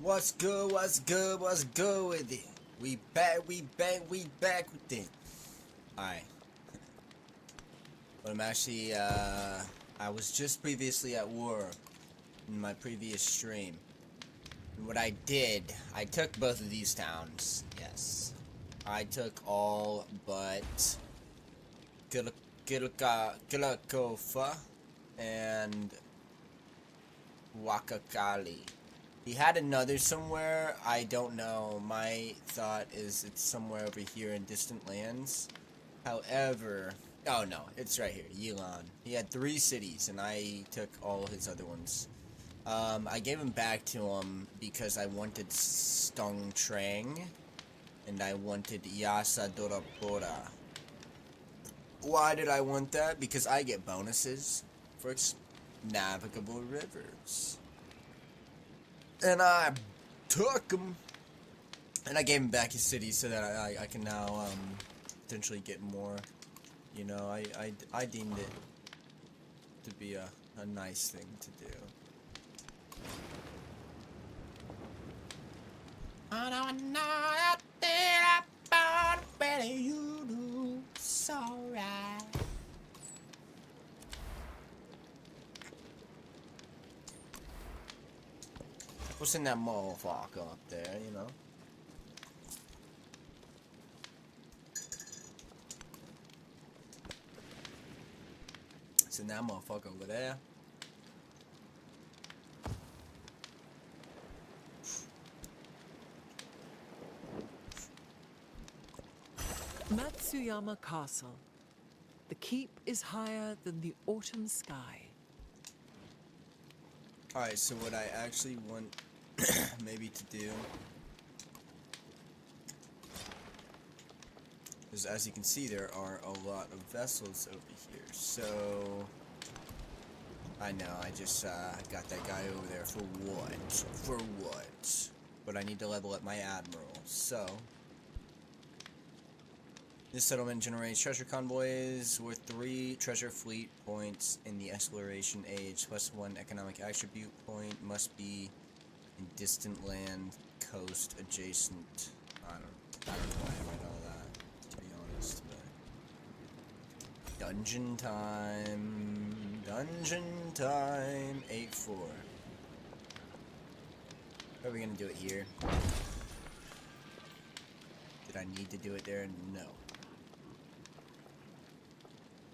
What's good, what's good, what's good with it? We back with it. Alright. But I'm actually, I was just previously at work in my previous stream. And what I did, I took both of these towns, yes. I took all but Gilikofa and Wakakali. He had another somewhere, I don't know. My thought is it's somewhere over here in distant lands. However, oh no, it's right here, Yilan. He had 3 cities and I took all his other ones. I gave him back to him because I wanted Stung Trang and I wanted Yasa Dorapora. Why did I want that? Because I get bonuses for navigable rivers. And I took him, and I gave him back his city so that I can now potentially get more. You know, I deemed it to be a nice thing to do. I don't know how that about better you do. It's alright. What's in that motherfucker up there, you know? What's in that motherfucker over there? Matsuyama Castle. The keep is higher than the autumn sky. Alright, so what I actually want maybe to do is, as you can see, there are a lot of vessels over here. So I know I just got that guy over there for what? For what? But I need to level up my admiral. So this settlement generates treasure convoys worth 3 treasure fleet points in the exploration age, plus 1 economic attribute point. Must be in distant land, coast adjacent. I don't know why I read all that, to be honest. But dungeon time, 8-4. Are we gonna do it here? Did I need to do it there? No.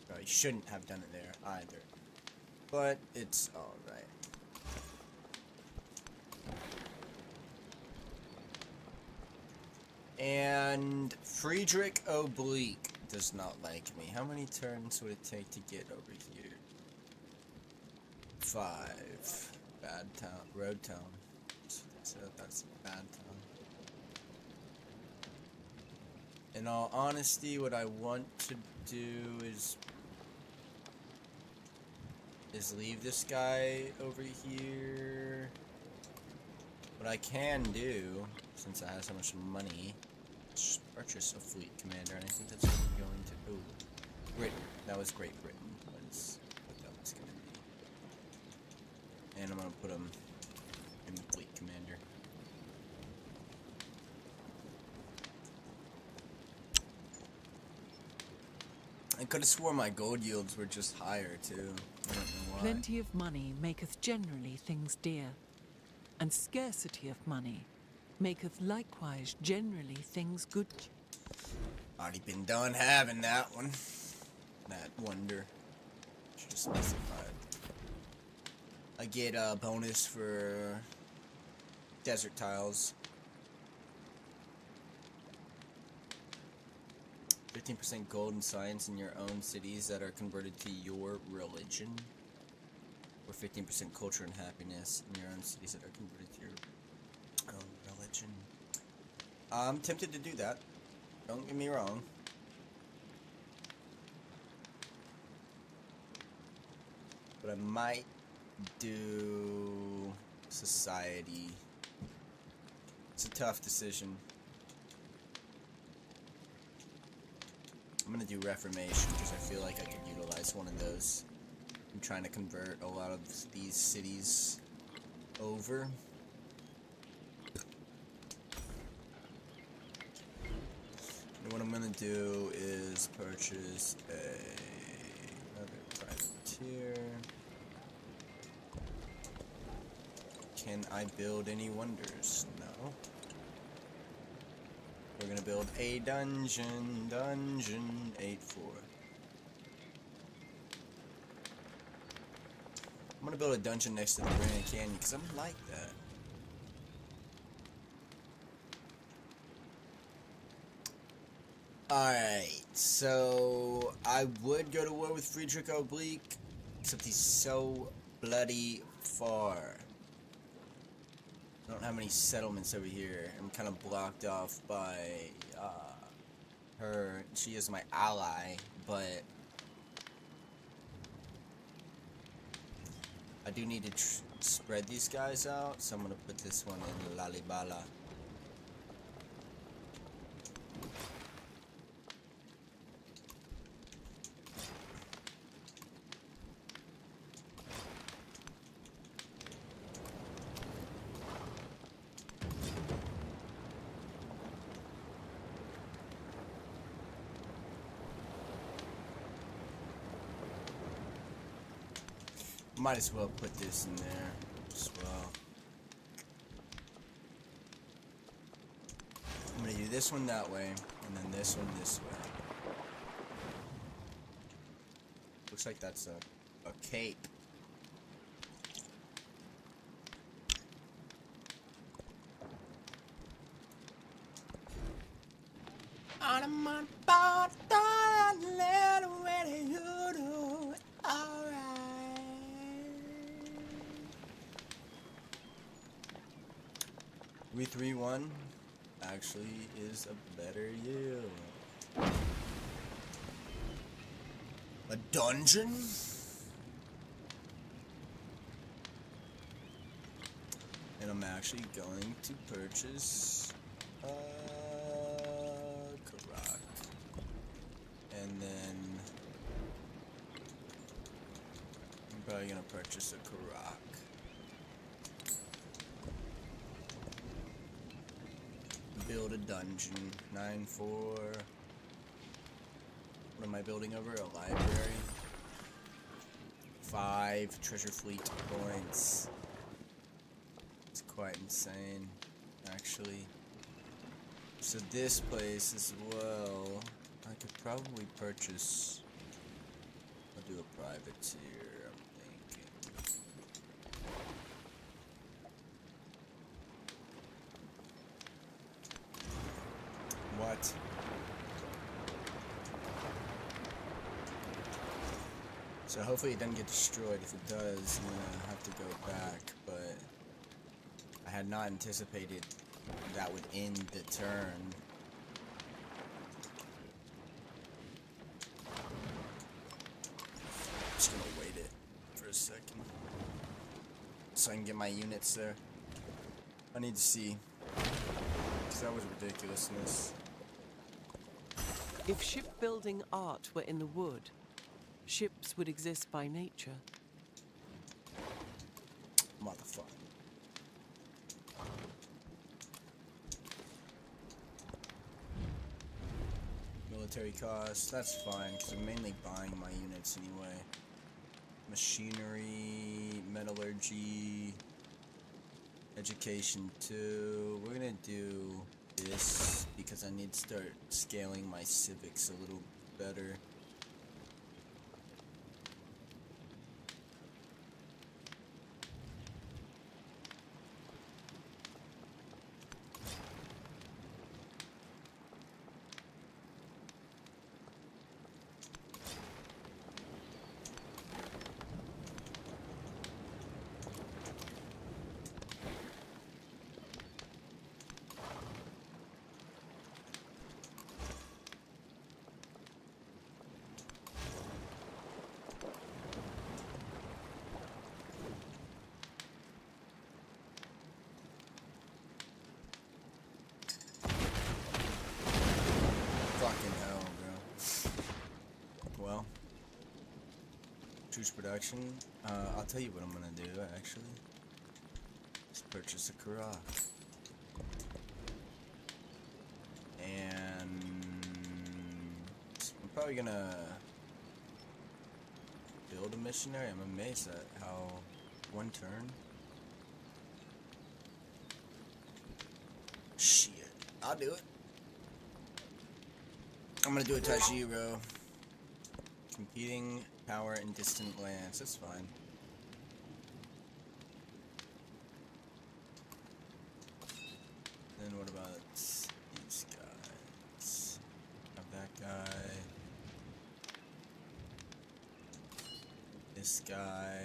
Probably shouldn't have done it there either. But it's alright. And Friedrich Oblique does not like me. How many turns would it take to get over here? 5. Bad town. Road town. So that's a bad town. In all honesty, what I want to do is leave this guy over here. What I can do, since I have so much money, is purchase a fleet commander, and I think that's what I'm going to. Ooh, Britain. That was Great Britain. Was what that was going to be. And I'm going to put him in fleet commander. I could have sworn my gold yields were just higher, too. I don't know why. Plenty of money maketh generally things dear, and scarcity of money maketh likewise generally things good. Already been done having that one. That wonder. Should have specified. I get a bonus for desert tiles. 15% gold and science in your own cities that are converted to your religion. Or 15% culture and happiness in your own cities that are converted to your own religion. I'm tempted to do that. Don't get me wrong. But I might do society. It's a tough decision. I'm gonna do Reformation because I feel like I could utilize one of those. I'm trying to convert a lot of these cities over. what I'm gonna do is purchase another privateer. Can I build any wonders? No. We're gonna build a dungeon, dungeon 8-4. I'm gonna build a dungeon next to the Grand Canyon because I'm like that. Alright, so I would go to war with Friedrich Oblique, except he's so bloody far. I don't have any settlements over here. I'm kind of blocked off by her. She is my ally, but I do need to spread these guys out, so I'm gonna put this one in Lalibela. Might as well put this in there as well. I'm gonna do this one that way, and then this one this way. Looks like that's a cape. I'm on board, don't let it when you do it. Alright. 331 actually is a better yield. A dungeon? And I'm actually going to purchase Karak. And then I'm probably gonna purchase a Karak. Build a dungeon. 9-4. What am I building over? A library. 5 treasure fleet points. It's quite insane, actually. So this place as well, I could probably purchase. I'll do a privateer, I'm thinking. What? So hopefully it doesn't get destroyed. If it does, I'm gonna have to go back, but I had not anticipated that would end the turn. Just gonna wait it for a second so I can get my units there. I need to see, because that was ridiculousness. If shipbuilding art were in the wood, ships would exist by nature. Motherfucker. Military costs, that's fine, because I'm mainly buying my units anyway. Machinery, metallurgy, education 2. We're gonna do this because I need to start scaling my civics a little better. Fucking hell, bro. Well, truce production. I'll tell you what I'm gonna do, actually. Just purchase a Karak. And probably gonna build a missionary. I'm amazed at how one turn. Shit, I'll do it. I'm gonna do a Tajiro. Competing power in distant lands. That's fine. Then what about these guys? Have that guy. This guy.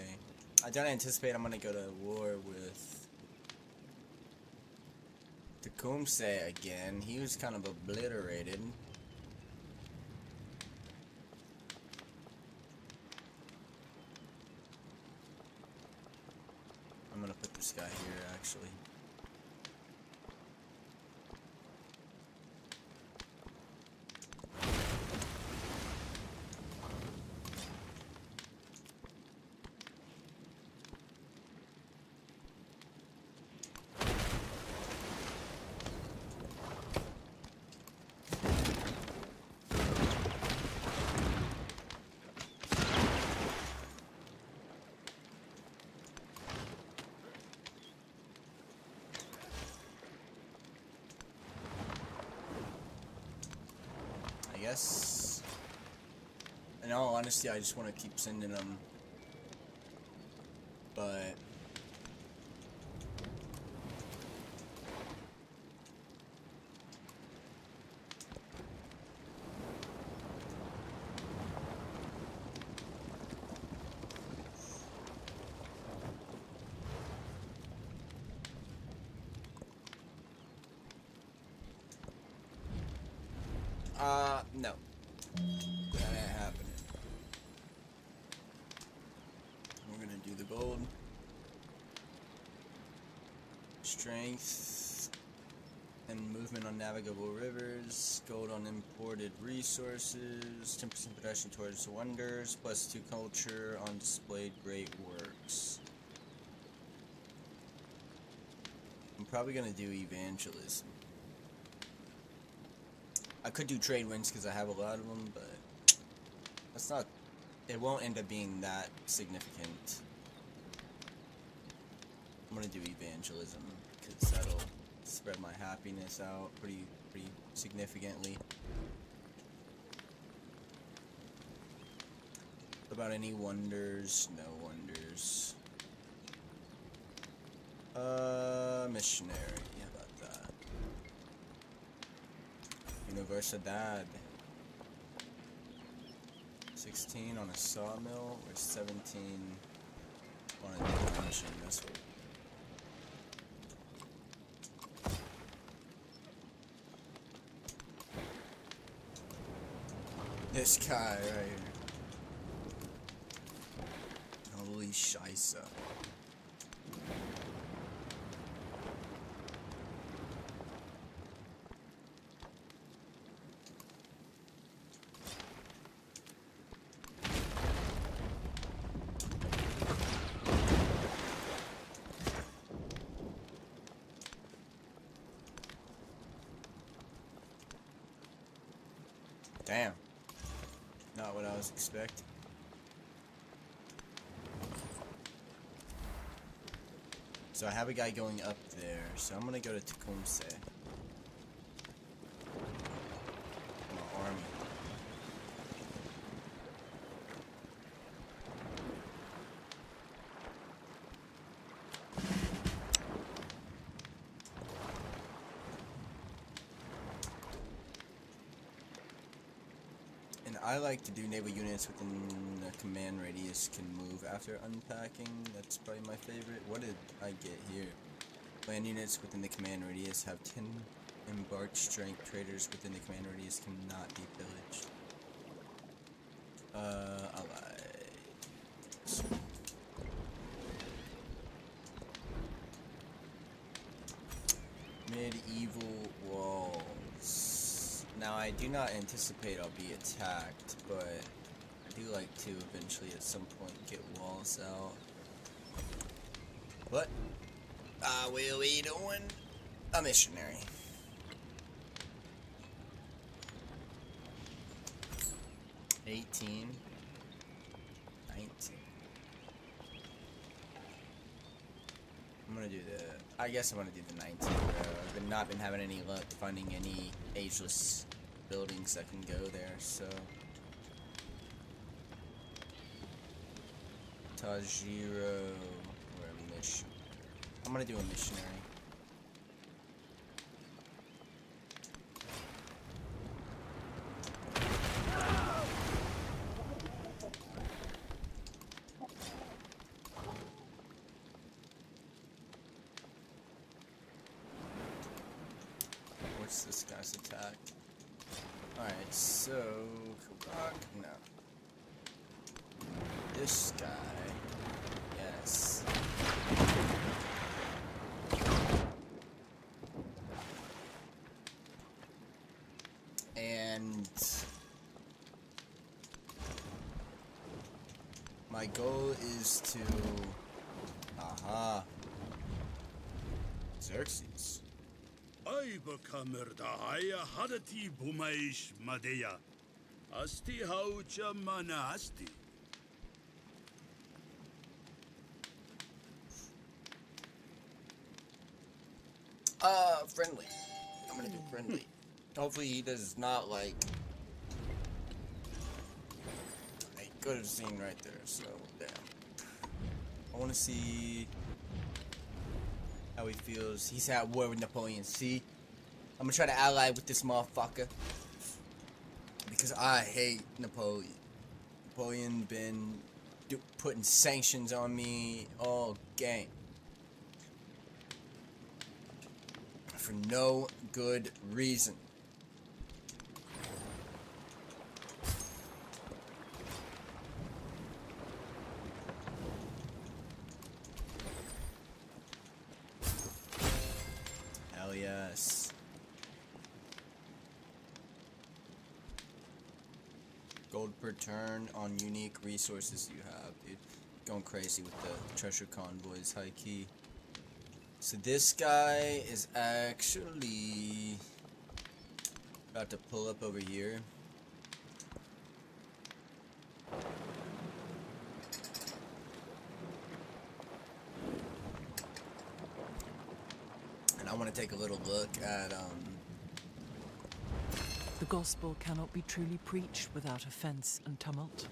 I don't anticipate I'm gonna go to war with Tecumseh again. He was kind of obliterated. I'm gonna put this guy here actually. I guess, in all honesty, I just want to keep sending them, but no. That ain't happening. We're gonna do the gold. Strength and movement on navigable rivers. Gold on imported resources. 10% production towards wonders. +2 culture on displayed great works. I'm probably gonna do evangelism. I could do trade winds because I have a lot of them, but that's not. It won't end up being that significant. I'm gonna do evangelism because that'll spread my happiness out pretty significantly. What about any wonders? No wonders. Missionary. How about that? Universidad. 16 on a sawmill or 17 on a demolition. That's what. This guy right here. Holy shisa. Damn. Not what I was expecting. So I have a guy going up there, so I'm gonna go to Tecumseh. My army. I like to do naval units within the command radius can move after unpacking. That's probably my favorite. What did I get here? Land units within the command radius have 10 embarked strength. Traders within the command radius cannot be pillaged. Allies. Medieval walls. Now, I do not anticipate I'll be attacked, but I do like to eventually at some point get walls out. But I will be doing a missionary. 18. 19. I'm gonna do the. I guess I'm gonna do the 19, bro. I've not been having any luck finding any ageless buildings that can go there, so. Tajiro or a mission. I'm gonna do a missionary. What's this guy's attack? Alright, so Kubak, no. This guy, yes. And my goal is to, Xerxes. Ayba kamerdahaya hadati bumaish madeya. Asti haucha mana asti. Friendly. I'm gonna do friendly. Hopefully he does not like. I could have seen right there, so damn. I wanna see how he feels. He's at war with Napoleon. See? I'm gonna try to ally with this motherfucker. Because I hate Napoleon. Napoleon been putting sanctions on me all game. For no good reason. Hell yes. Gold per turn on unique resources you have, dude. Going crazy with the treasure convoys, high key. So this guy is actually about to pull up over here. And I want to take a little look at The gospel cannot be truly preached without offence and tumult.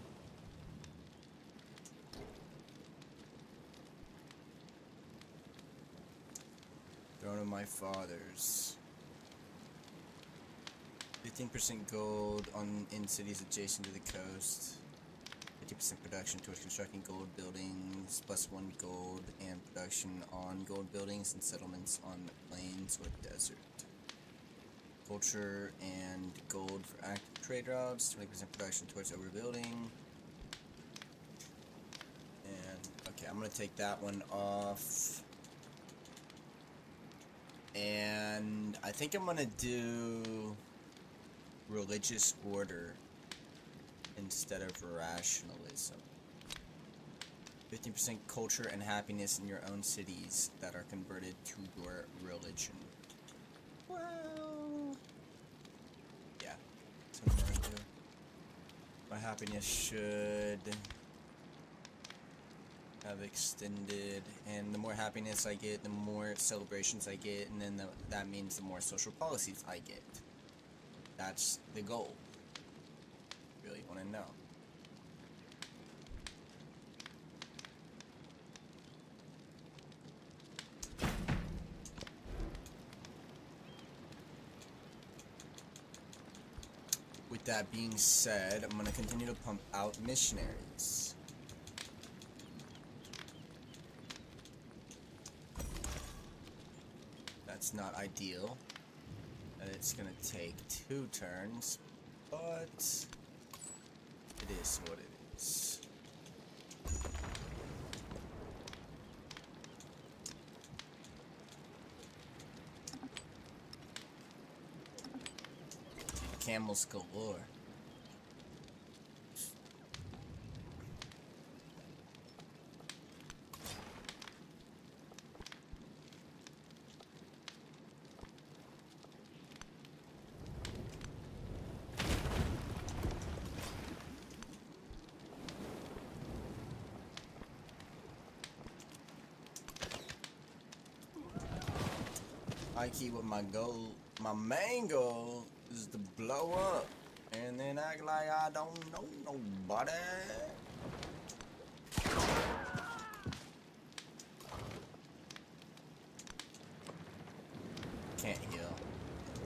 Throne of my fathers. 15% gold in cities adjacent to the coast. 50% production towards constructing gold buildings, +1 gold, and production on gold buildings and settlements on plains or desert. Culture and gold for active trade routes. 20% production towards overbuilding. And okay, I'm gonna take that one off. And I think I'm gonna do religious order instead of rationalism. 15% culture and happiness in your own cities that are converted to your religion. Well, yeah, that's what I'm gonna do. My happiness should have extended, and the more happiness I get, the more celebrations I get, and then that means the more social policies I get. That's the goal. Really want to know. With that being said, I'm going to continue to pump out missionaries. That's not ideal. And it's gonna take 2 turns, but it is what it is. Camels galore. I keep with my goal. My main goal is to blow up and then act like I don't know nobody. Can't heal.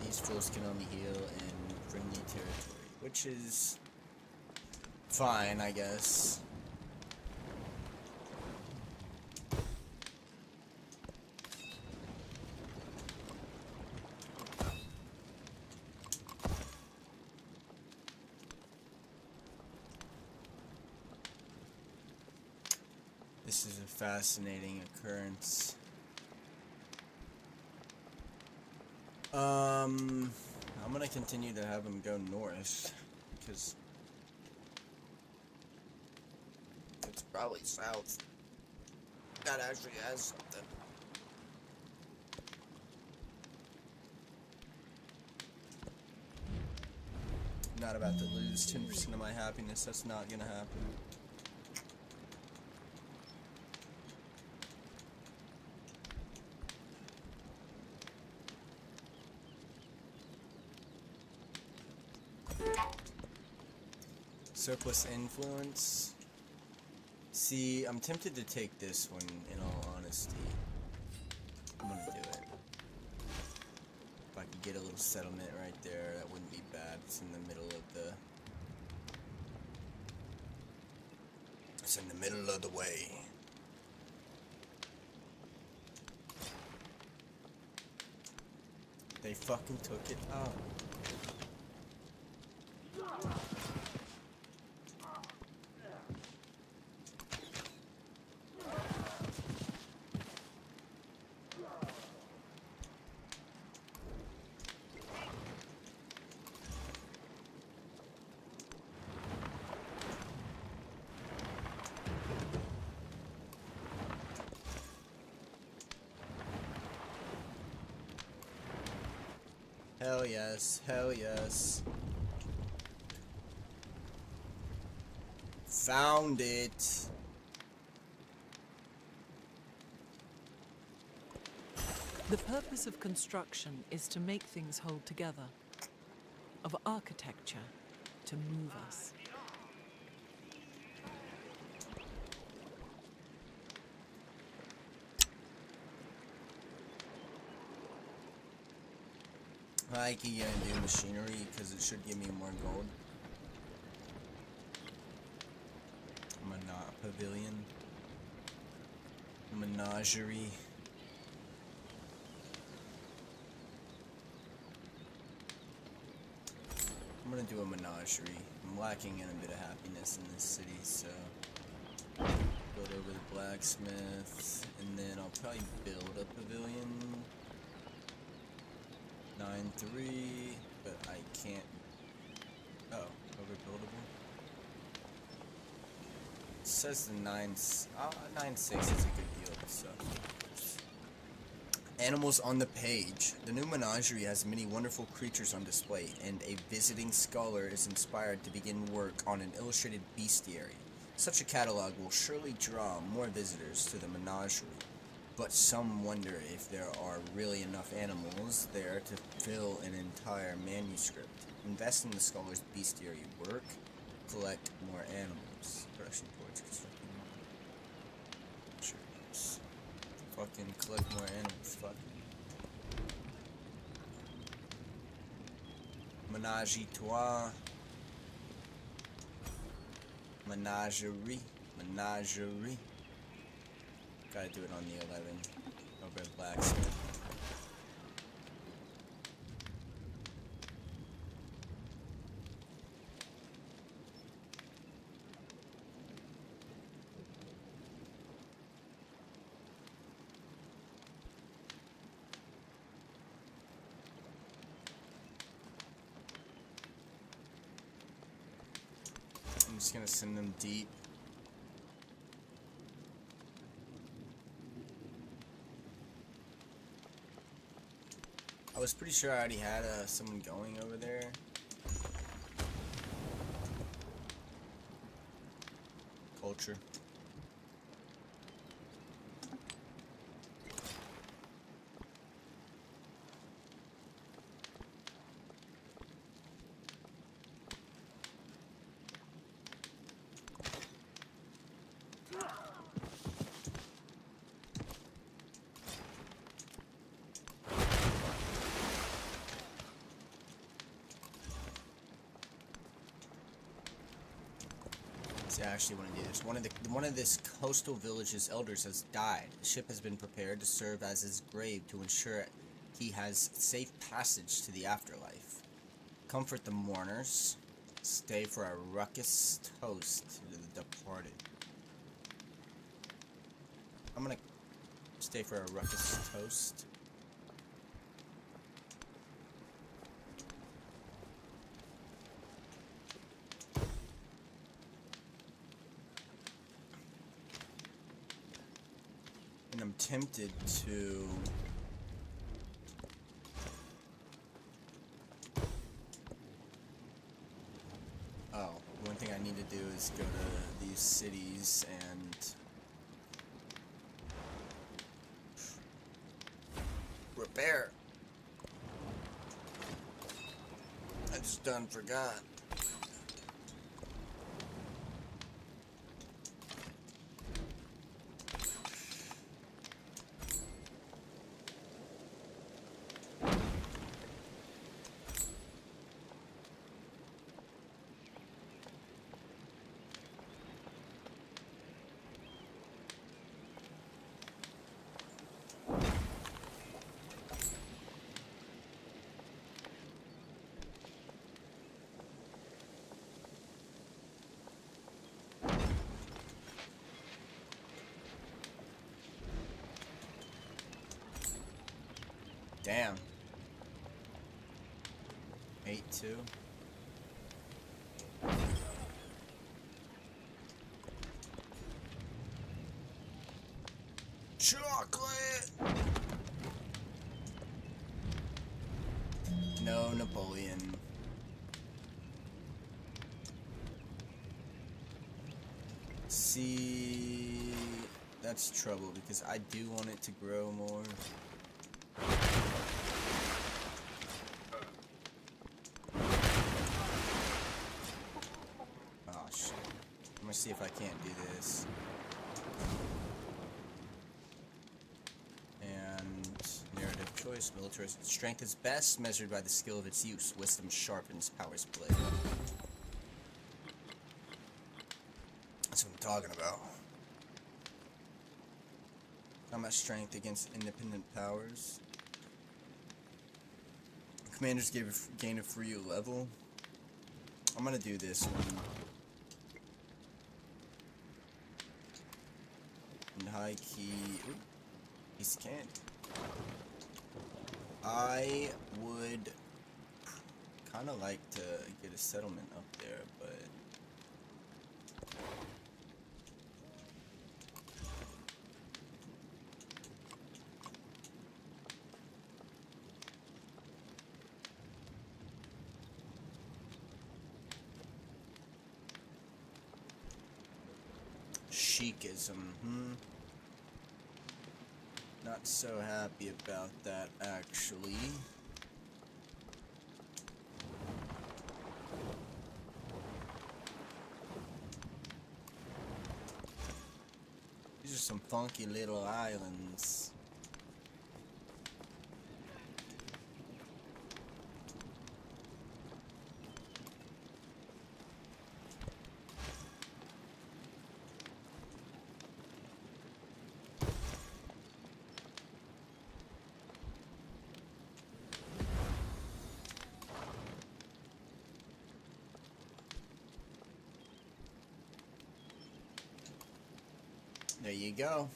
These fools can only heal in friendly territory, which is fine, I guess. This is a fascinating occurrence. I'm gonna continue to have him go north, because it's probably south. That actually has something. I'm not about to lose 10% of my happiness. That's not gonna happen. Surplus influence. See, I'm tempted to take this one, in all honesty. I'm gonna do it. If I could get a little settlement right there, that wouldn't be bad. It's in the middle of the... It's in the middle of the way. They fucking took it out. Hell yes, hell yes. Found it. The purpose of construction is to make things hold together, of architecture to move us. I can get into machinery because it should give me more gold. Pavilion. Menagerie. I'm gonna do a menagerie. I'm lacking in a bit of happiness in this city, so build over the blacksmith, and then I'll probably build a pavilion. 9-3, but I can't. Oh, overbuildable. It says the 9-6 is a good deal. So, animals on the page. The new menagerie has many wonderful creatures on display, and a visiting scholar is inspired to begin work on an illustrated bestiary. Such a catalog will surely draw more visitors to the menagerie. But some wonder if there are really enough animals there to fill an entire manuscript. Invest in the scholar's bestiary work. Collect more animals. Production towards constructing trees. Fucking collect more animals. Fuck. Menage a trois. Menagerie. Menagerie. Gotta do it on the 11 over at Blacksmith. I'm just gonna send them deep. I was pretty sure I already had someone going over there. Culture. I actually want to do this. One of this coastal village's elders has died. A ship has been prepared to serve as his grave to ensure he has safe passage to the afterlife. Comfort the mourners. Stay for a ruckus toast to the departed. I'm gonna stay for a ruckus toast. And I'm tempted to... Oh, one thing I need to do is go to these cities and... repair. I just done forgot. Damn. 8-2. Chocolate! No Napoleon. See, that's trouble because I do want it to grow more. Oh shit. I'm gonna see if I can't do this. And narrative choice, military strength is best measured by the skill of its use. Wisdom sharpens power's blade. That's what I'm talking about. Combat strength against independent powers. Commanders gain a free level. I'm gonna do this one. And high key. Ooh, piece of candy. I would kind of like to get a settlement up there, but Sheikism, Not so happy about that, actually. These are some funky little islands. There you go.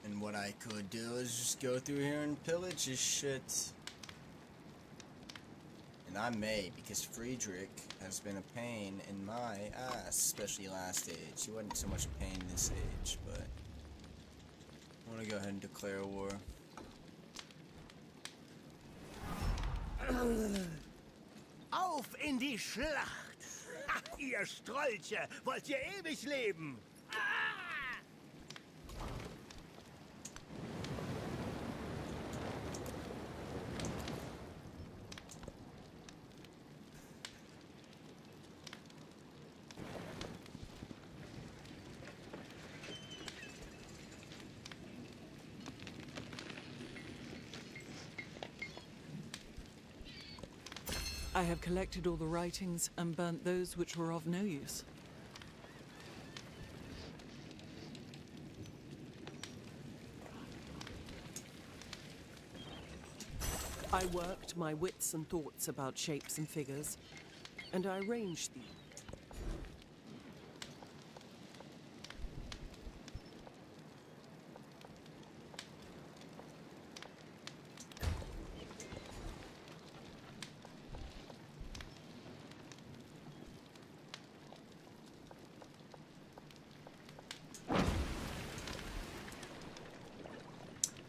And what I could do is just go through here and pillage this shit. And I may, because Friedrich has been a pain in my ass, especially last age. He wasn't so much a pain this age, but I want to go ahead and declare war. Auf in die Schlacht! Ha, ihr Strolche! Wollt ihr ewig leben? I have collected all the writings and burnt those which were of no use. I worked my wits and thoughts about shapes and figures, and I arranged these.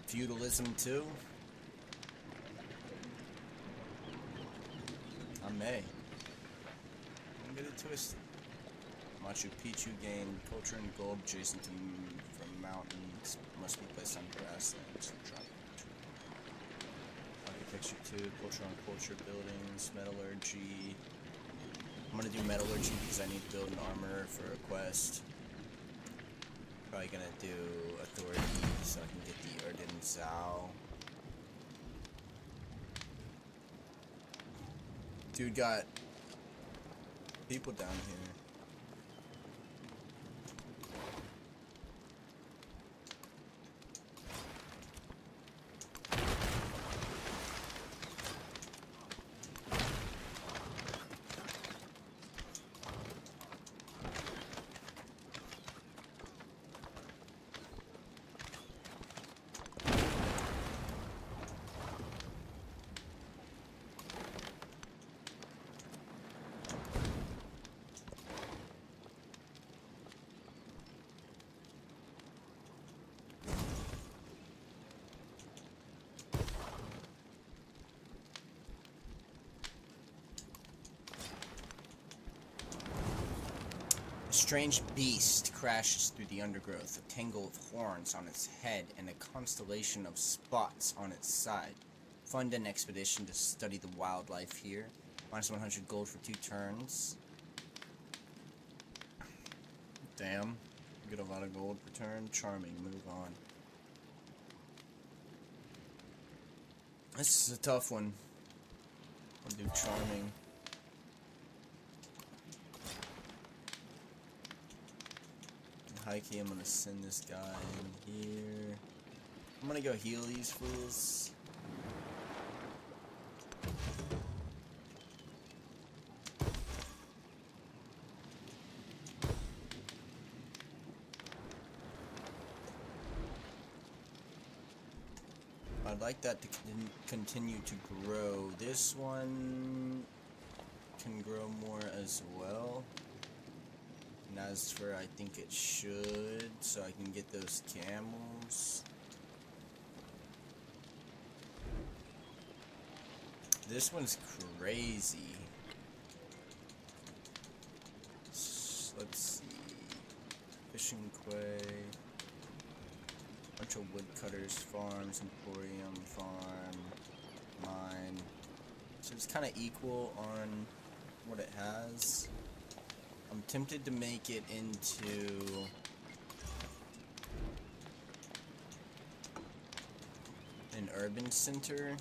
Feudalism too? I may. Don't get it twisted. Machu Picchu gained culture and gold adjacent to from mountains. Must be placed on grasslands. Architecture too. Culture on culture buildings. Metallurgy. I'm gonna do metallurgy because I need to build an armor for a quest. Probably gonna do authority so I can get the Erdin Zhao. Dude got people down here. A strange beast crashes through the undergrowth, a tangle of horns on its head and a constellation of spots on its side. Fund an expedition to study the wildlife here. Minus 100 gold for 2 turns. Damn. Get a lot of gold per turn. Charming. Move on. This is a tough one. I'll do charming. Hikey, I'm gonna send this guy in here. I'm gonna go heal these fools. I'd like that to continue to grow. This one can grow more as well. And as for, I think it should, so I can get those camels. This one's crazy. Let's see. Fishing quay. Bunch of woodcutters, farms, emporium, farm, mine. So it's kind of equal on what it has. I'm tempted to make it into an urban center.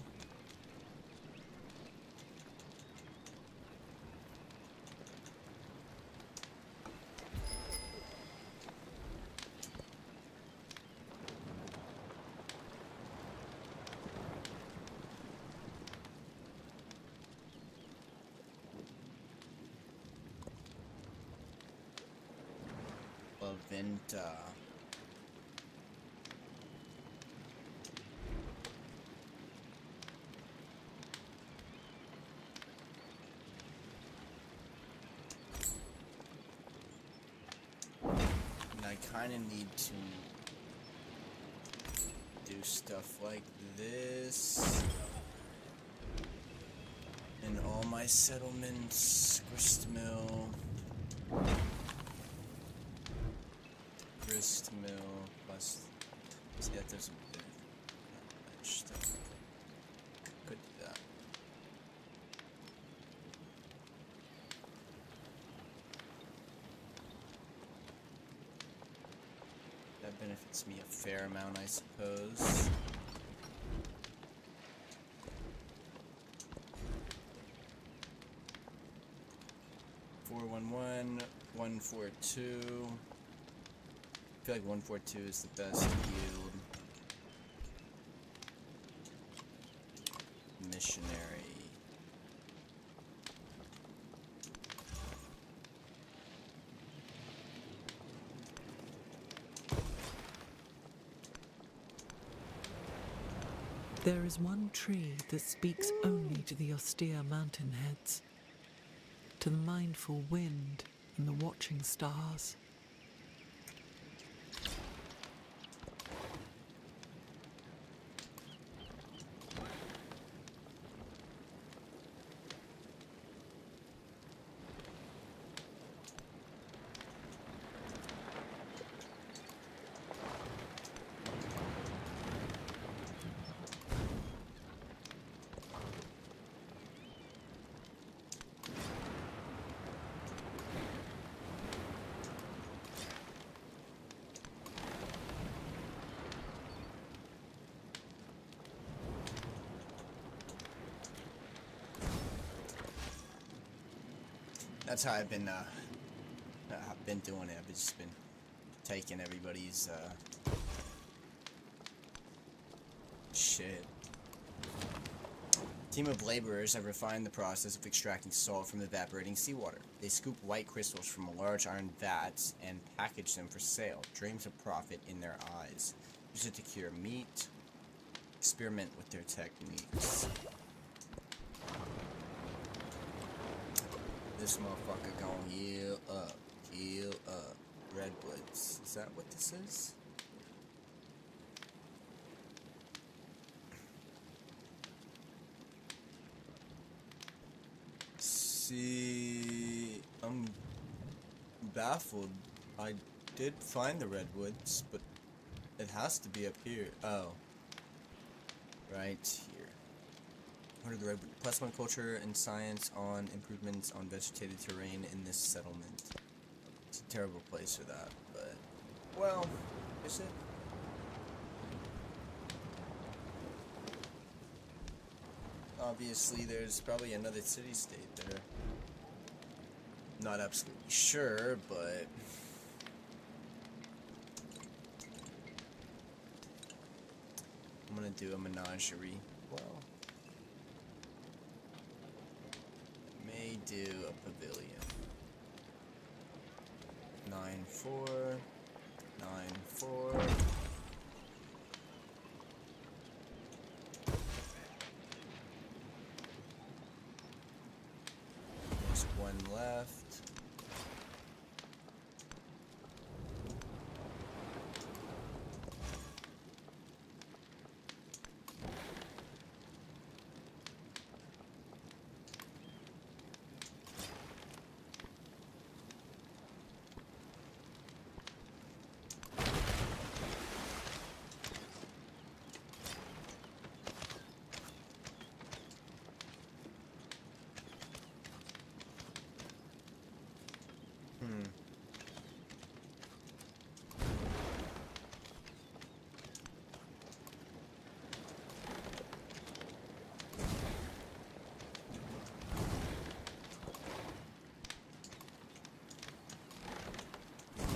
Venta. And I kind of need to do stuff like this in all my settlements. Gristmill. Grist mill plus. See that there's a bit of stuff. Could do that. That benefits me a fair amount, I suppose. 411, 142. I feel like 142 is the best yield. Missionary. There is one tree that speaks only to the austere mountain heads, to the mindful wind and the watching stars. That's how I've been doing it. I've just been taking everybody's shit. Team of laborers have refined the process of extracting salt from evaporating seawater. They scoop white crystals from large iron vats and package them for sale. Dreams of profit in their eyes. Use it to cure meat. Experiment with their techniques. This motherfucker gon' heal up. Heal up. Redwoods. Is that what this is? See, I'm baffled. I did find the redwoods, but it has to be up here. Oh. Right here. What are the redwood? +1 culture and science on improvements on vegetated terrain in this settlement. It's a terrible place for that, but... Well, is it? Obviously, there's probably another city-state there. Not absolutely sure, but... I'm gonna do a menagerie. Well... may do a pavilion. 9-4, 9-4. There's one left.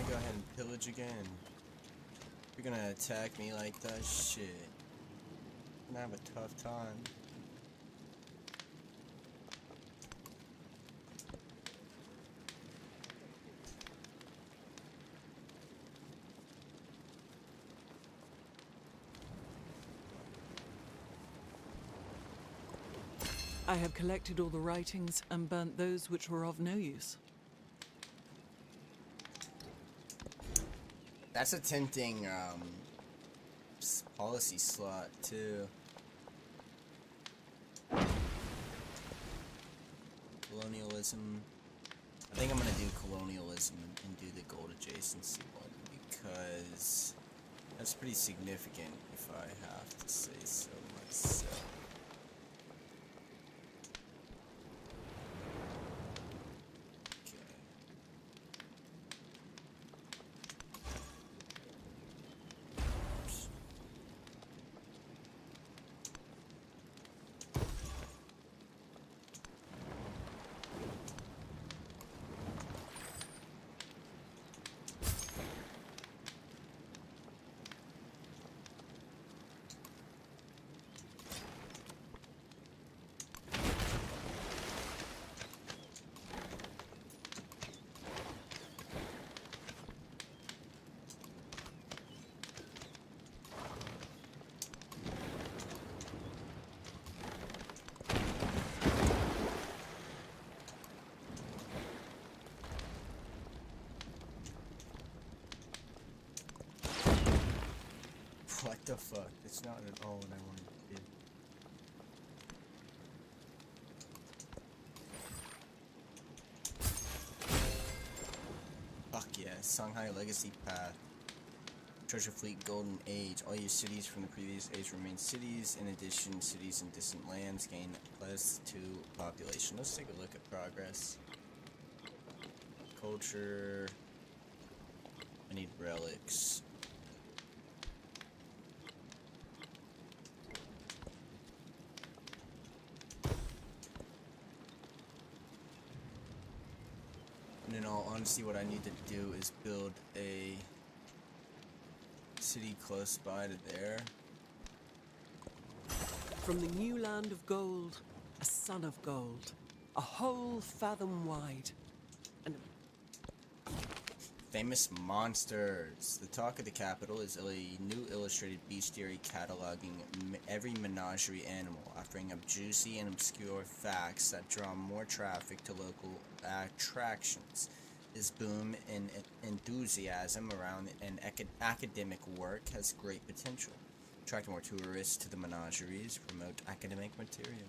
Go ahead and pillage again. You're gonna attack me like that shit. I'm gonna have a tough time. I have collected all the writings and burnt those which were of no use. That's a tempting policy slot too. Colonialism. I think I'm gonna do colonialism and do the gold adjacency one because that's pretty significant if I have to say so myself. the fuck? That's not at all what I wanted to do. Fuck yeah, Songhai Legacy Path. Treasure Fleet Golden Age. All your cities from the previous age remain cities. In addition, cities in distant lands gain +2 population. Let's take a look at progress. Culture. I need relics. And in all honesty, what I need to do is build a city close by to there. From the new land of gold, a sun of gold, a whole fathom wide, and Famous monsters. The talk of the capital is a new illustrated bestiary cataloging every menagerie animal, offering up juicy and obscure facts that draw more traffic to local attractions. This boom in enthusiasm around an academic work has great potential. Attract more tourists to the menageries, promote academic material.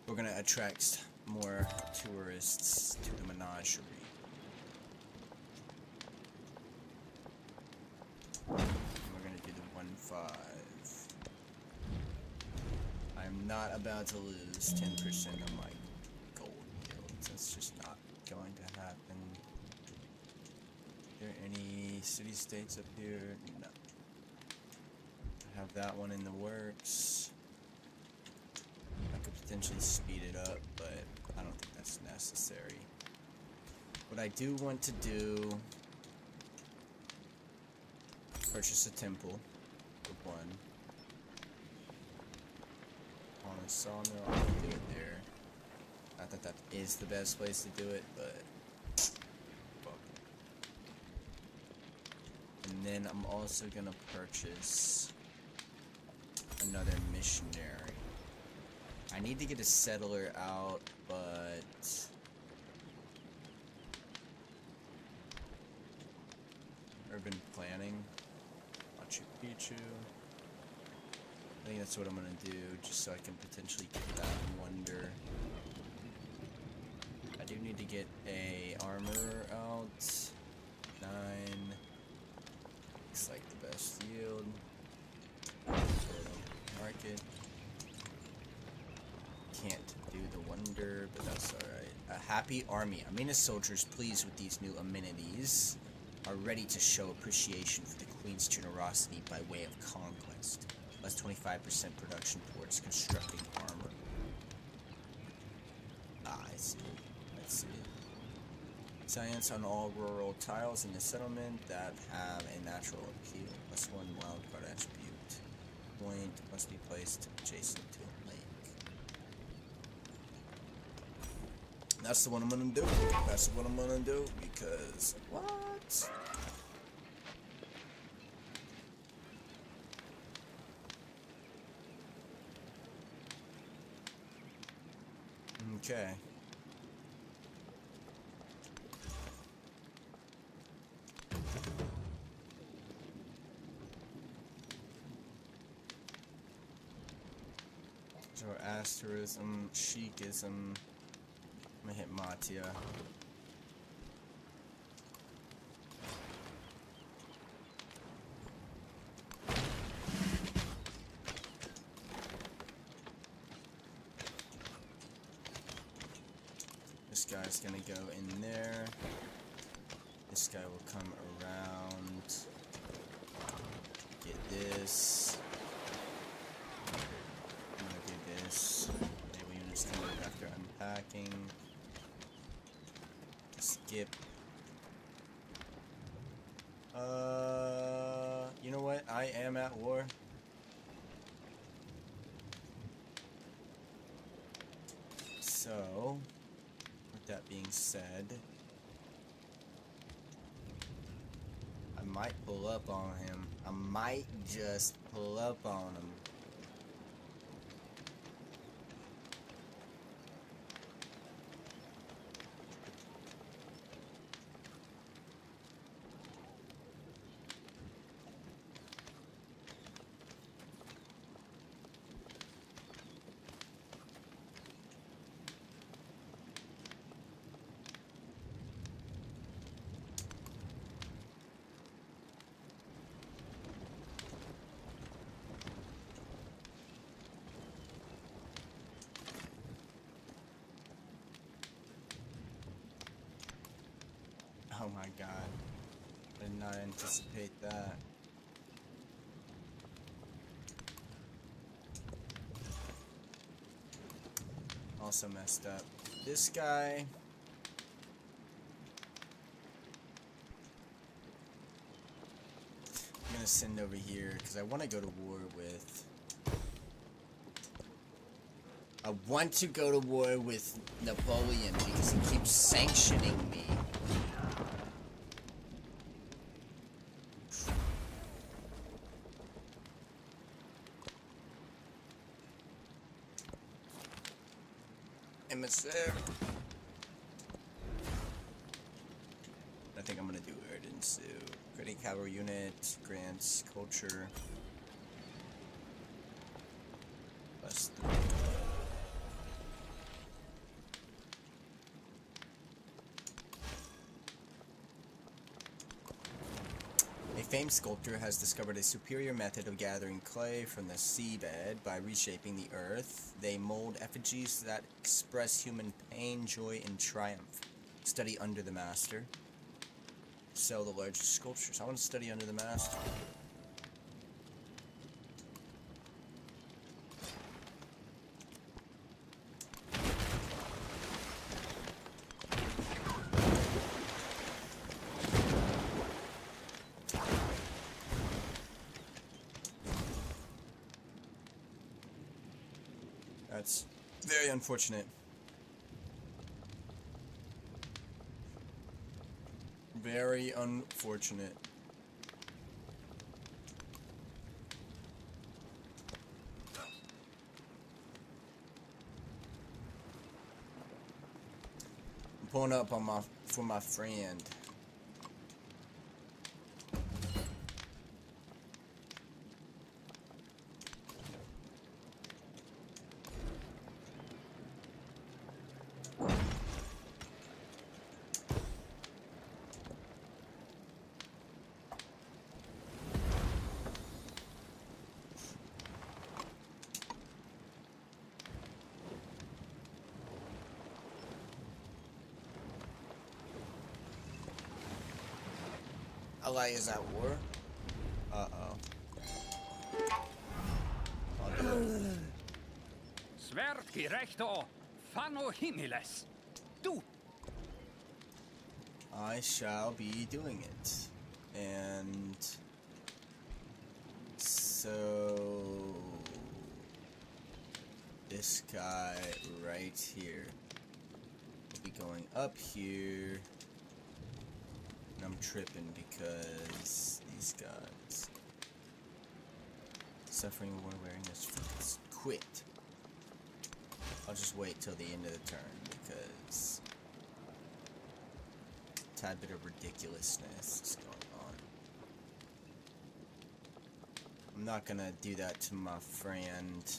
We're gonna attract more tourists to the menagerie. And we're gonna do the 1-5. I'm not about to lose 10% of my gold yields. That's just not going to happen. Are there any city-states up here? No. I have that one in the works. I could potentially speed it up, but I don't think that's necessary. What I do want to do, purchase a temple for one. On a sawmill, I can do it there. Not that that is the best place to do it, but fuck. And then I'm also gonna purchase another missionary. I need to get a settler out, but urban planning, Machu Picchu. I think that's what I'm gonna do, just so I can potentially get that wonder. I do need to get a armor out. 9. Looks like the best yield. Market. Can't do the wonder, but that's alright. A happy army. Amina soldiers, pleased with these new amenities, are ready to show appreciation for the Queen's generosity by way of conquest. Plus 25% production towards constructing armor. Ah, I see. Let's see. Science on all rural tiles in the settlement that have a natural appeal. Plus 1 wildcard attribute. Point must be placed adjacent to a lake. That's the one I'm gonna do. That's what I'm gonna do because what? Okay. Zoroasterism, Sikhism. I'm gonna hit Matia. This guy's gonna go in there. This guy will come around. Get this. I'm gonna do this. Naval units coming after unpacking. Skip. You know what? I am at war. So, with that being said, I might pull up on him. I might just pull up on him. my god. I did not anticipate that. Also messed up. This guy. I'm gonna send over here because I want to go to war with. I want to go to war with Napoleon because he keeps sanctioning me. Emissary. I think I'm gonna do Urdensu. Creating cavalry unit, grants, culture. Plus 3. A famed sculptor has discovered a superior method of gathering clay from the seabed. By reshaping the earth, they mold effigies that express human pain, joy, and triumph. Study under the master. Sell the largest sculptures. I want to study under the master. That's very unfortunate. Very unfortunate. I'm pulling up on for my friend. Ally is at war. Uh-oh. I'll do it. Sverti recto, fano himiles. Du. I shall be doing it. And so this guy right here will be going up here. And I'm tripping because these guys suffering war wearing this fence. Quit. I'll just wait till the end of the turn because a tad bit of ridiculousness is going on. I'm not gonna do that to my friend.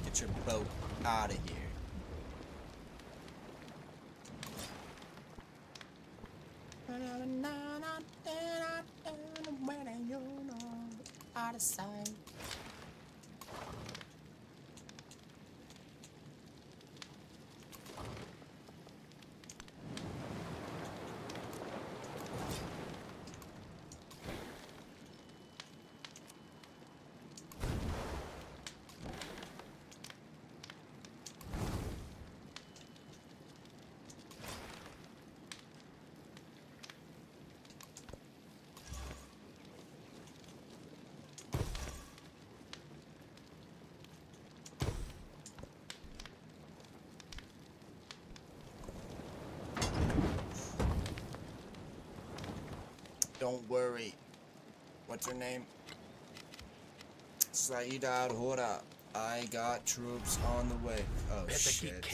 Get your boat out of here. Out of sight. Don't worry. What's her name? Saida Hora. I got troops on the way. Oh shit.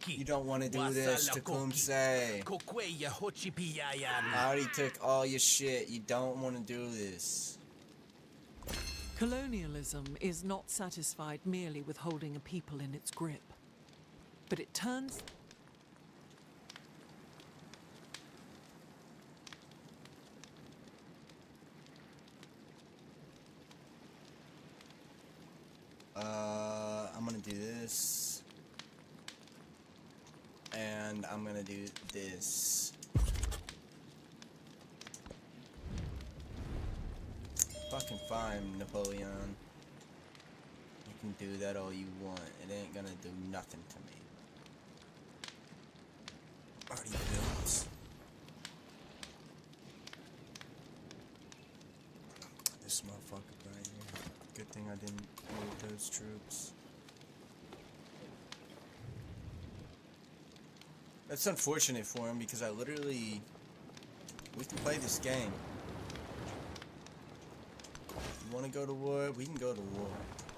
You don't want to do this, Tecumseh. I already took all your shit. You don't want to do this. Colonialism is not satisfied merely with holding a people in its grip, but it turns this. And I'm gonna do this. Fucking fine, Napoleon. You can do that all you want. It ain't gonna do nothing to me. Already built. This motherfucker right here. Good thing I didn't move those troops. That's unfortunate for him because I literally... We can play this game. You want to go to war? We can go to war.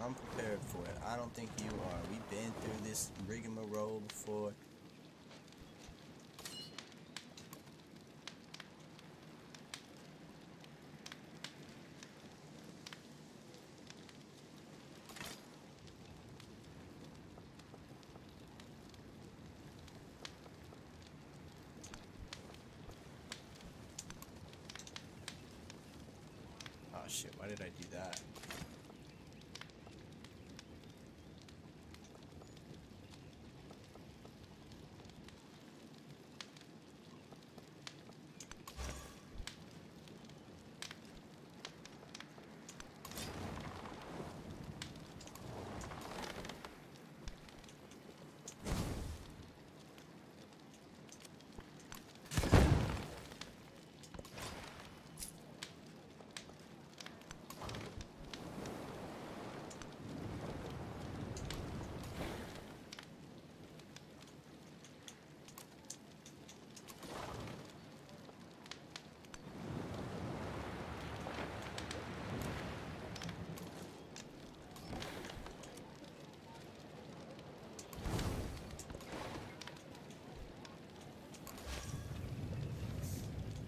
I'm prepared for it. I don't think you are. We've been through this rigmarole before. Oh shit, why did I do that?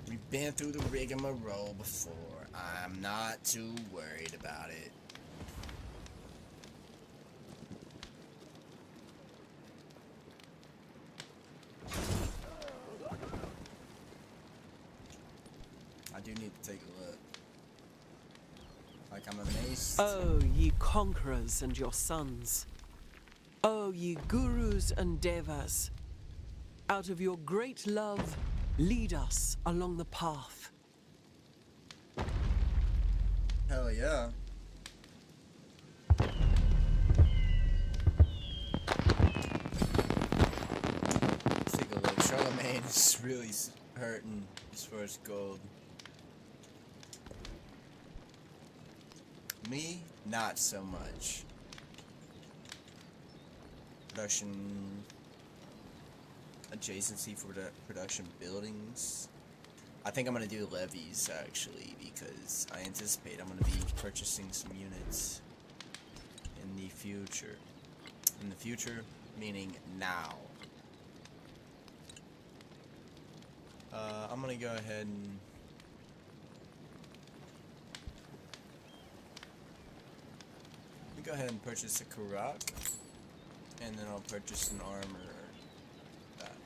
We've been through the rigmarole before. I'm not too worried about it. I do need to take a look. Like I'm amazed. O ye conquerors and your sons, O ye gurus and devas, out of your great love, lead us along the path. Hell yeah. Let's take a look. Charlemagne is really hurting as far as gold. Me, not so much. Production adjacency for the production buildings. I think I'm gonna do levies actually because I anticipate I'm gonna be purchasing some units in the future. In the future, meaning now. I'm gonna go ahead and purchase a Karak, and then I'll purchase an armor. That.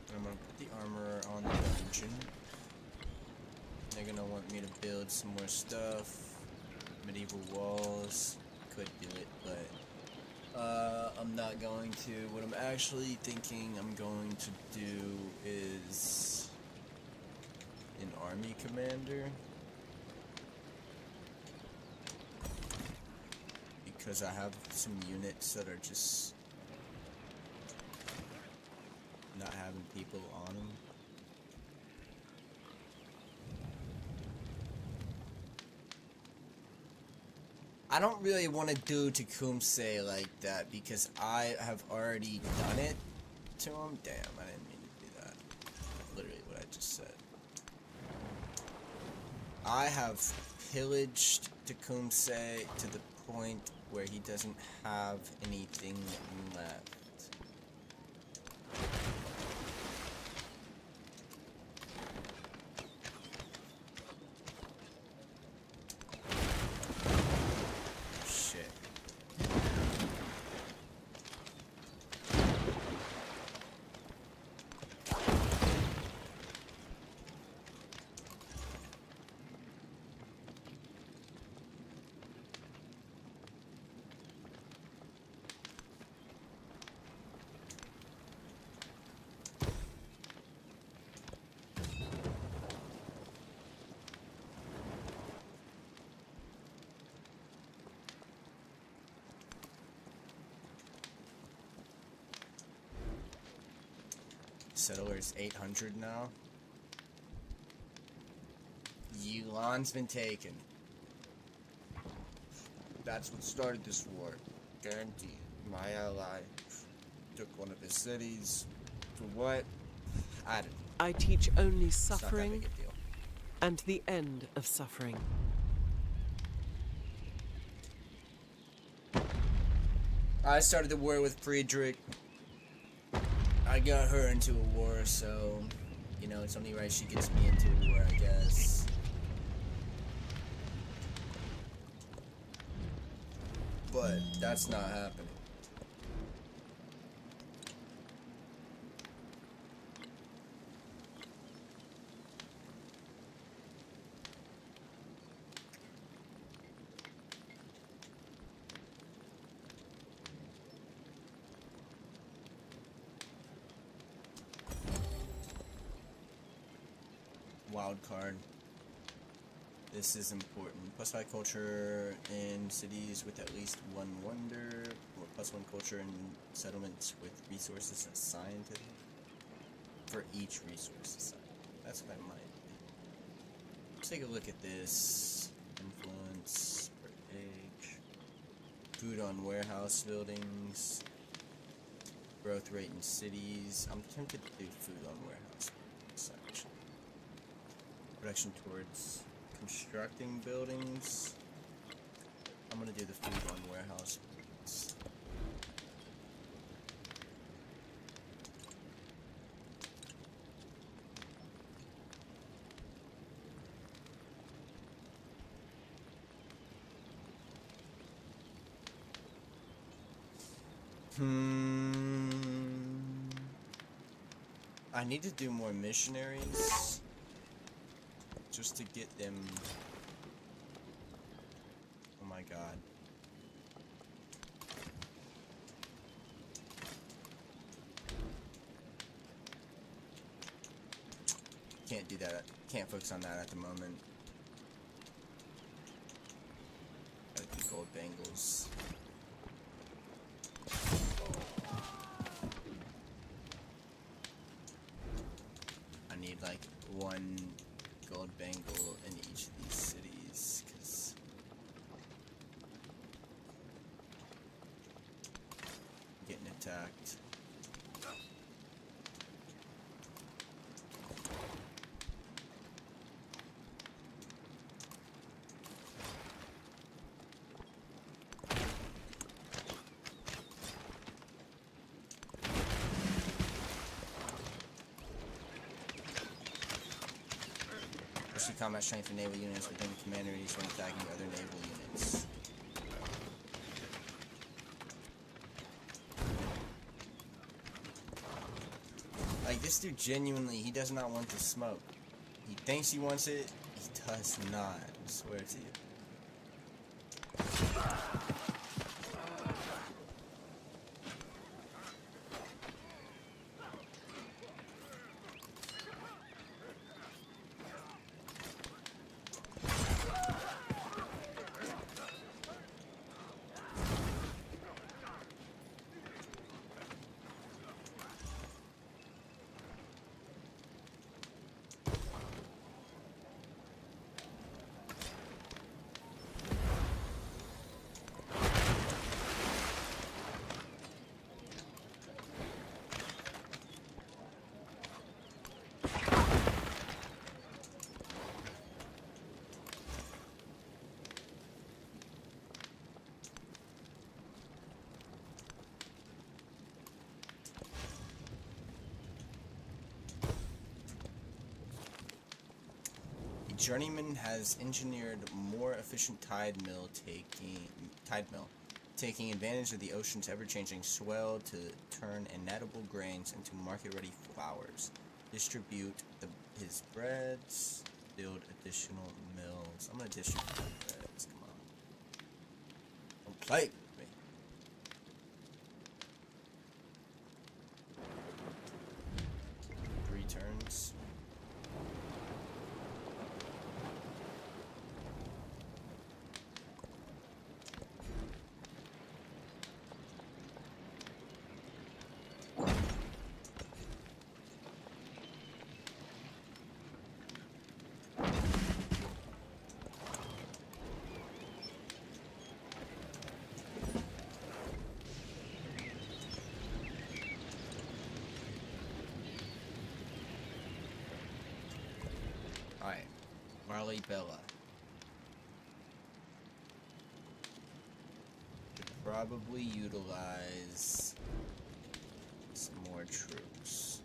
And I'm gonna put the armor on the dungeon. They're gonna want me to build some more stuff. Medieval walls. Could do it, but I'm not going to. What I'm actually thinking I'm going to do is an army commander. Because I have some units that are just not having people on them. I don't really want to do Tecumseh like that because I have already done it to him. Damn, I didn't mean to do that. Literally what I just said. I have pillaged Tecumseh to the point where he doesn't have anything left. Shit. Settlers 800 now. Yulan's been taken. That's what started this war. Guaranteed. My ally took one of his cities. For what? I don't know. I teach only It's not that suffering big a deal. and the end of suffering. I started the war with Friedrich. I got her into a war, so, you know, it's only right she gets me into a war, I guess. But that's not happening. Wild card. This is important. Plus 5 culture in cities with at least one wonder, or plus 1 culture in settlements with resources assigned to them. For each resource assigned. That's what I might do. Let's take a look at this. Influence per age. Food on warehouse buildings. Growth rate in cities. I'm tempted to do food on warehouse buildings, actually. Production towards constructing buildings. I'm gonna do the food on warehouse buildings. I need to do more missionaries just to get them. Oh my god. Can't do that. Can't focus on that at the moment. Gotta do gold bangles. I need like 1 gold bangle in each of these cities, because I'm getting attacked. Combat strength for naval units within commanderies when attacking other naval units. Like, this dude genuinely, he does not want to smoke. He thinks he wants it, he does not, I swear to you. Journeyman has engineered more efficient tide mill, taking advantage of the ocean's ever-changing swell to turn inedible grains into market-ready flours. Distribute his breads. Build additional mills. I'm gonna distribute my breads. Come on. Don't play with me. Three turns. Lalibela. Should probably utilize some more troops.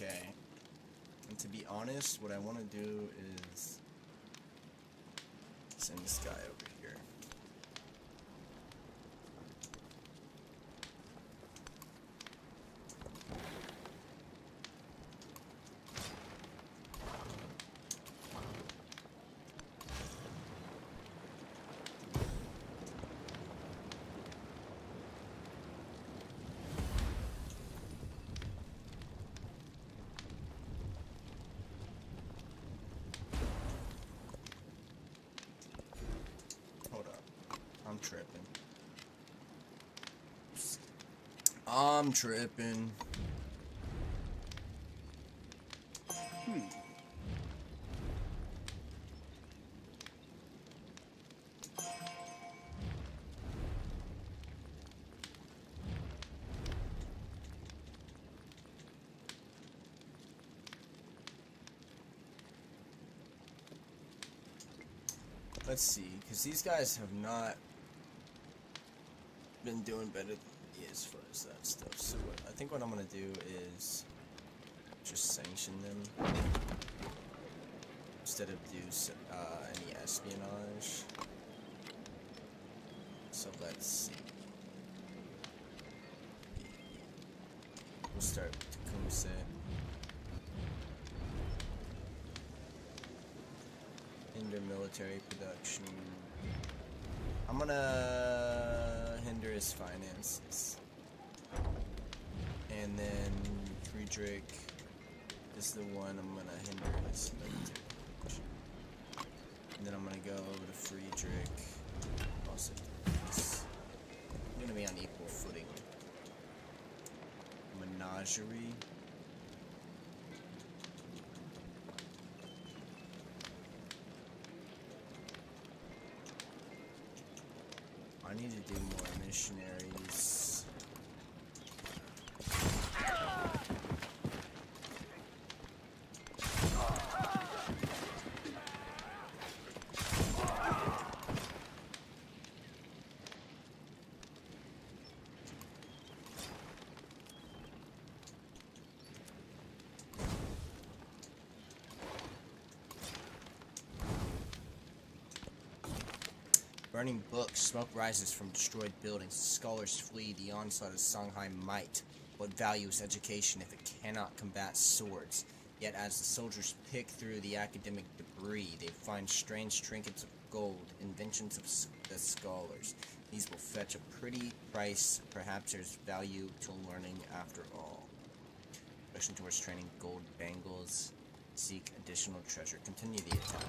Okay. And to be honest, what I want to do is send this guy over here. Hold up. I'm tripping. I'm tripping. Let's see, because these guys have not been doing better than me as far as that stuff. So I think what I'm gonna do is just sanction them instead of do any espionage. So let's see. We'll start with Tecumseh. Hinder military production. I'm gonna hinder his finances. And then Friedrich is the one I'm gonna hinder his military production. And then I'm gonna go to Friedrich. Also do this. I'm gonna be on equal footing. Menagerie. I need to do more missionaries. Burning books, smoke rises from destroyed buildings. Scholars flee the onslaught of Songhai might. What value is education if it cannot combat swords? Yet as the soldiers pick through the academic debris, they find strange trinkets of gold, inventions of the scholars. These will fetch a pretty price. Perhaps there's value to learning after all. Pushing towards training gold bangles. Seek additional treasure. Continue the attack.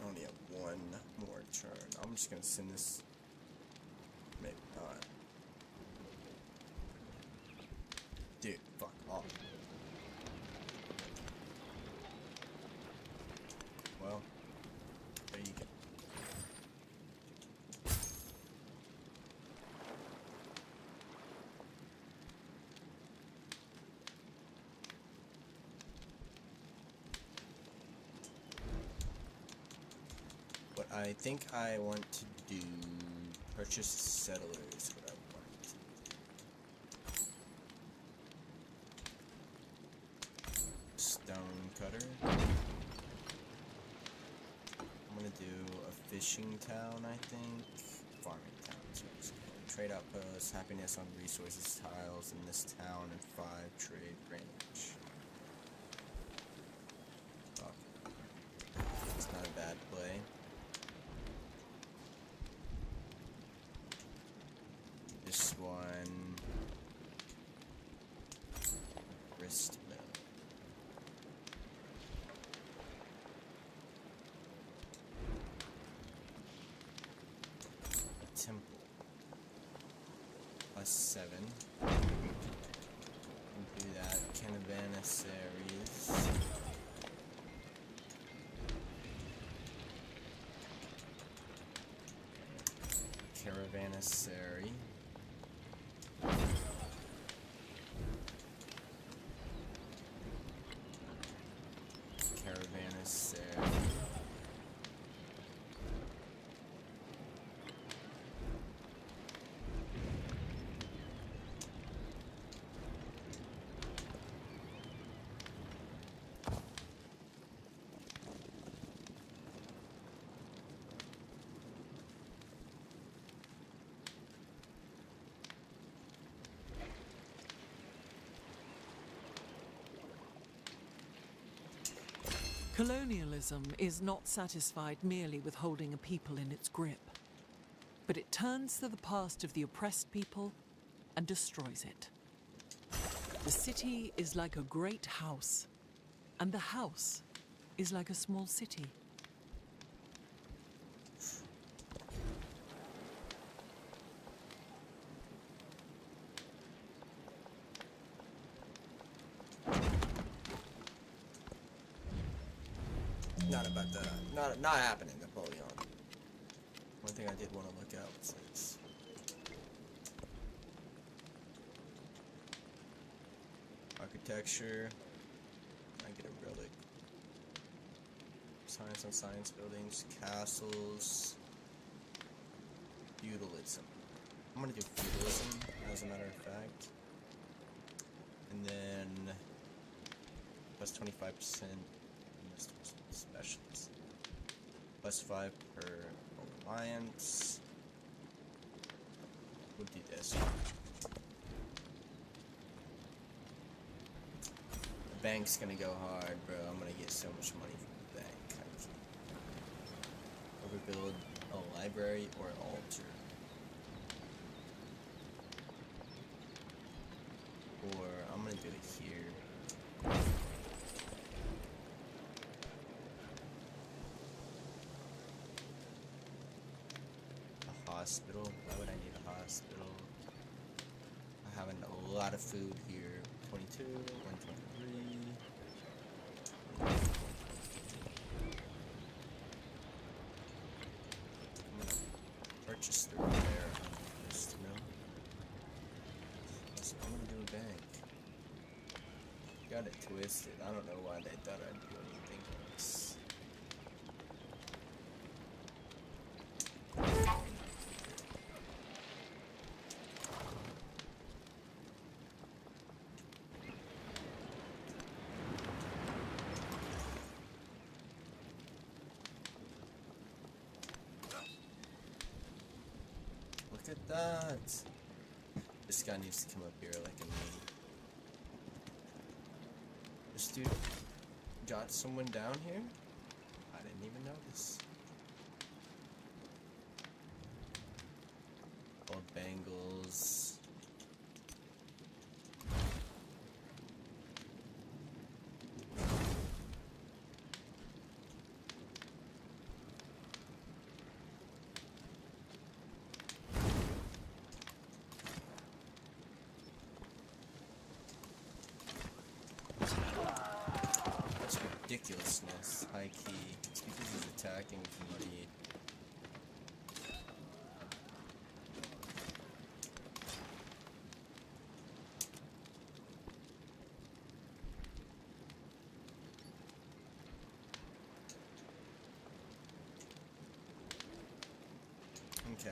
only have one more turn. I'm just gonna send this. Maybe not. Dude, fuck off. Well, there you go. What I think I want to do, purchase settlers, what I want. Stone cutter. I'm gonna do a fishing town, I think. Farming town, so it's called. Trade outpost, happiness on resources tiles in this town, and 5 trade range. Oh. It's not a bad play. This one. Wrist mill. A temple. +7. Do that. Caravansaries. Caravanasary. Caravanasary. Colonialism is not satisfied merely with holding a people in its grip, but it turns to the past of the oppressed people and destroys it. The city is like a great house, and the house is like a small city. Not about that. Not happening, Napoleon. One thing I did want to look out was this. Architecture. I get a relic. Science on science buildings, castles. Feudalism. I'm gonna do feudalism, as a matter of fact. And then plus 25%. Specialist. +5 per alliance. We'll do this. The bank's gonna go hard, bro. I'm gonna get so much money from the bank. Overbuild a library or altar. Or I'm gonna do it here. Hospital. Why would I need a hospital? I have a lot of food here. 22, 123. I'm gonna purchase the repair on this mill. So I'm gonna do a bank. Got it twisted. I don't know why they thought I'd do anything else. Look at that! This guy needs to come up here like a me. This dude got someone down here? I didn't even notice. Old bangles. ridiculousness. High key. It's because he's attacking from Muddy. Okay.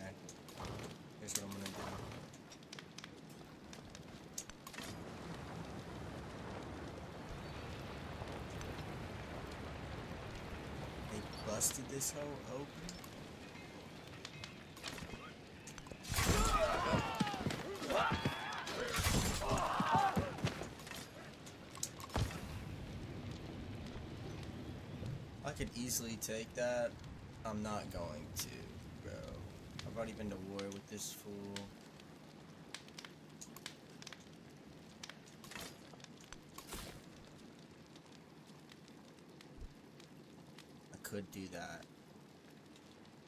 Here's what I'm gonna do. They busted this hole open? I could easily take that. I'm not going to, bro. I've already been to war with this fool. I could do that.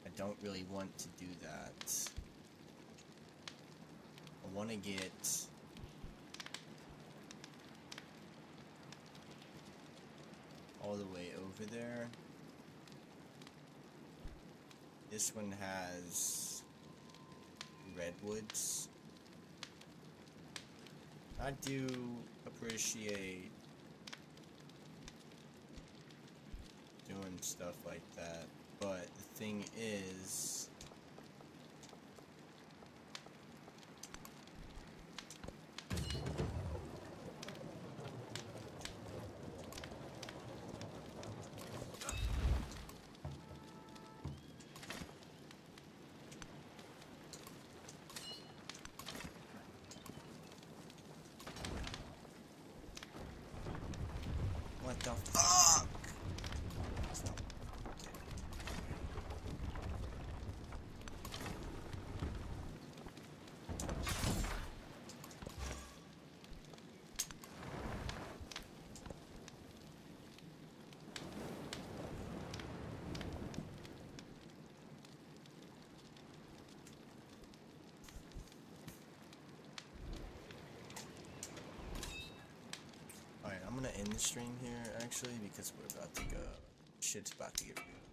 I don't really want to do that. I want to get... all the way over there. This one has redwoods. I do appreciate doing stuff like that, but the thing is, what the fuck? Alright, I'm gonna end the stream here actually because we're about to go. Shit's about to get real.